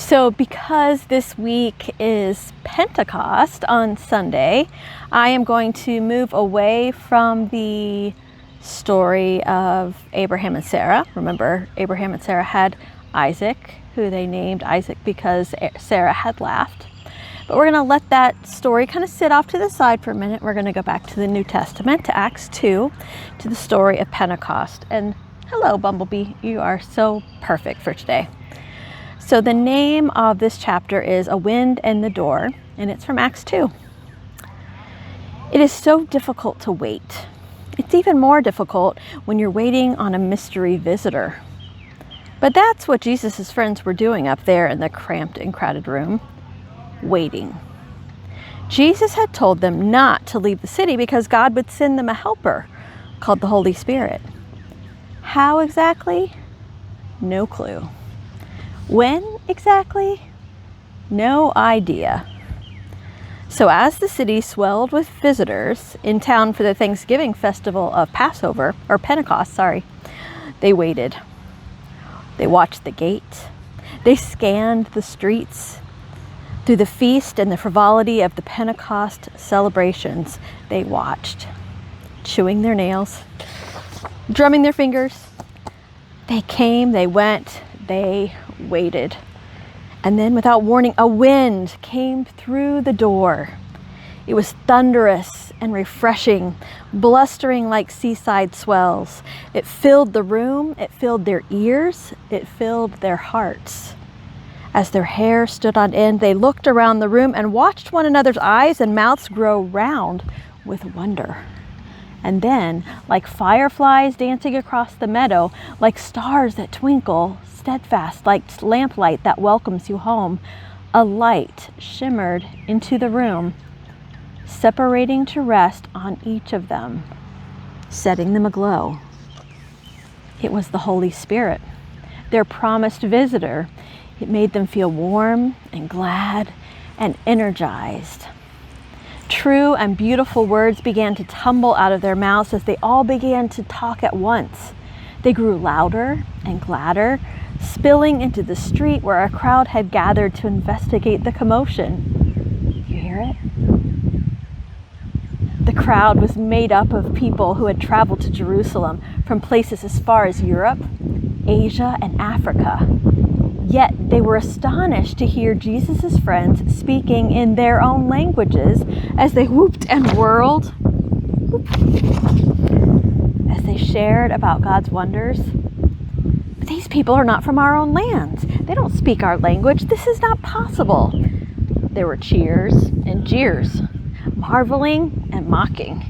So because this week is Pentecost on Sunday, I am going to move away from the story of Abraham and Sarah. Remember, Abraham and Sarah had Isaac, who they named Isaac because Sarah had laughed. But we're going to let that story kind of sit off to the side for a minute. We're going to go back to the New Testament, to Acts 2, to the story of Pentecost. And hello, Bumblebee. You are so perfect for today. So the name of this chapter is A Wind and the Door, and it's from Acts 2. It is so difficult to wait. It's even more difficult when you're waiting on a mystery visitor. But that's what Jesus' friends were doing up there in the cramped and crowded room, waiting. Jesus had told them not to leave the city because God would send them a helper called the Holy Spirit. How exactly? No clue. When exactly? No idea. So as the city swelled with visitors in town for the Thanksgiving festival of Pentecost, they waited. They watched the gate. They scanned the streets. Through the feast and the frivolity of the Pentecost celebrations, they watched, chewing their nails, drumming their fingers. They came, they went, they waited. And then without warning, a wind came through the door. It was thunderous and refreshing, blustering like seaside swells. It filled the room, it filled their ears, it filled their hearts. As their hair stood on end, they looked around the room and watched one another's eyes and mouths grow round with wonder. And then, like fireflies dancing across the meadow, like stars that twinkle, steadfast, like lamplight that welcomes you home, a light shimmered into the room, separating to rest on each of them, setting them aglow. It was the Holy Spirit, their promised visitor. It made them feel warm and glad and energized. True and beautiful words began to tumble out of their mouths as they all began to talk at once. They grew louder and gladder, spilling into the street where a crowd had gathered to investigate the commotion. You hear it? The crowd was made up of people who had traveled to Jerusalem from places as far as Europe, Asia, and Africa. Yet they were astonished to hear Jesus' friends speaking in their own languages as they whooped and whirled, as they shared about God's wonders. But these people are not from our own land. They don't speak our language. This is not possible. There were cheers and jeers, marveling and mocking.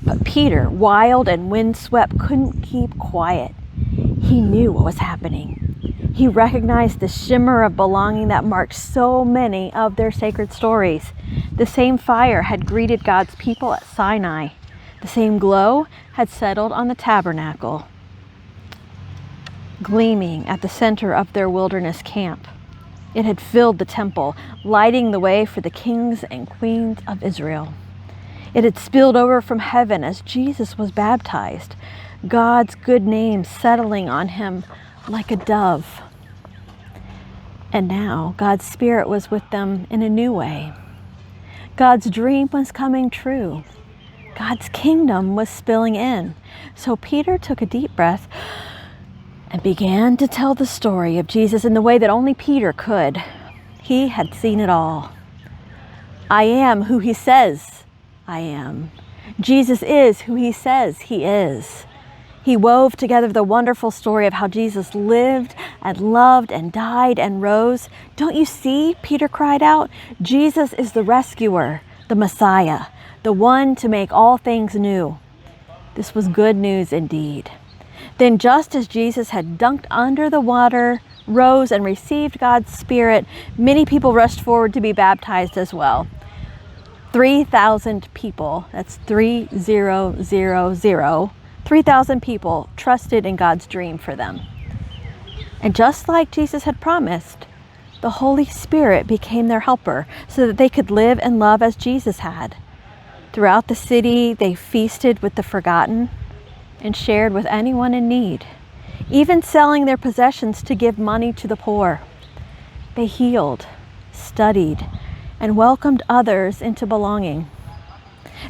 But Peter, wild and windswept, couldn't keep quiet. He knew what was happening. He recognized the shimmer of belonging that marked so many of their sacred stories. The same fire had greeted God's people at Sinai. The same glow had settled on the tabernacle, gleaming at the center of their wilderness camp. It had filled the temple, lighting the way for the kings and queens of Israel. It had spilled over from heaven as Jesus was baptized, God's good name settling on him like a dove. And now God's Spirit was with them in a new way. God's dream was coming true. God's kingdom was spilling in. So Peter took a deep breath and began to tell the story of Jesus in the way that only Peter could. He had seen it all. I am who he says I am. Jesus is who he says he is. He wove together the wonderful story of how Jesus lived and loved and died and rose. Don't you see? Peter cried out. Jesus is the rescuer, the Messiah, the one to make all things new. This was good news indeed. Then just as Jesus had dunked under the water, rose and received God's Spirit, many people rushed forward to be baptized as well. 3,000 people, that's 3,000, 3,000 people trusted in God's dream for them. And just like Jesus had promised, the Holy Spirit became their helper so that they could live and love as Jesus had. Throughout the city, they feasted with the forgotten and shared with anyone in need, even selling their possessions to give money to the poor. They healed, studied, and welcomed others into belonging.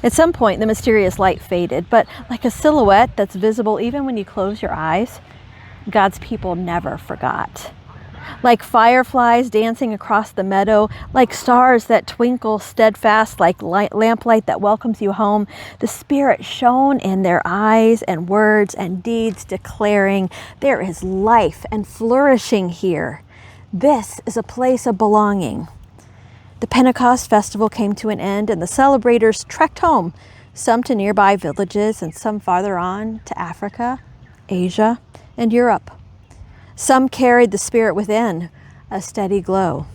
At some point, the mysterious light faded, but like a silhouette that's visible even when you close your eyes, God's people never forgot. Like fireflies dancing across the meadow, like stars that twinkle steadfast, like lamplight that welcomes you home, the Spirit shone in their eyes and words and deeds, declaring, there is life and flourishing here. This is a place of belonging. The Pentecost festival came to an end, and the celebrators trekked home, some to nearby villages and some farther on to Africa, Asia, and Europe. Some carried the Spirit within, a steady glow.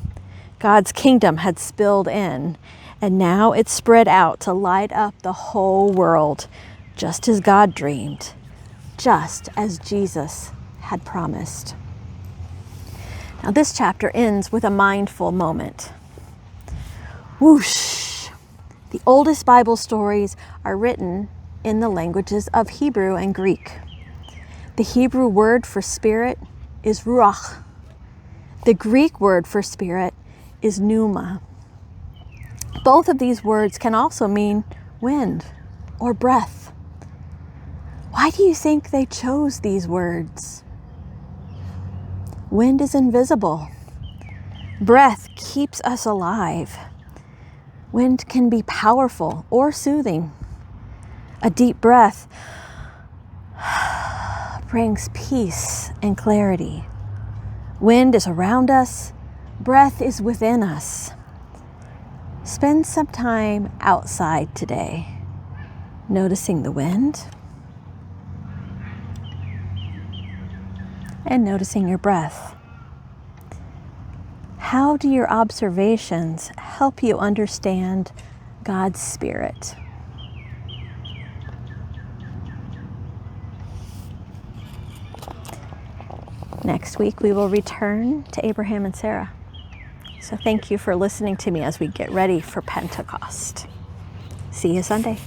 God's kingdom had spilled in, and now it spread out to light up the whole world, just as God dreamed, just as Jesus had promised. Now this chapter ends with a mindful moment. Whoosh! The oldest Bible stories are written in the languages of Hebrew and Greek. The Hebrew word for spirit is ruach. The Greek word for spirit is pneuma. Both of these words can also mean wind or breath. Why do you think they chose these words? Wind is invisible. Breath keeps us alive. Wind can be powerful or soothing. A deep breath brings peace and clarity. Wind is around us. Breath is within us. Spend some time outside today, noticing the wind and noticing your breath. How do your observations help you understand God's Spirit? Next week, we will return to Abraham and Sarah. So thank you for listening to me as we get ready for Pentecost. See you Sunday.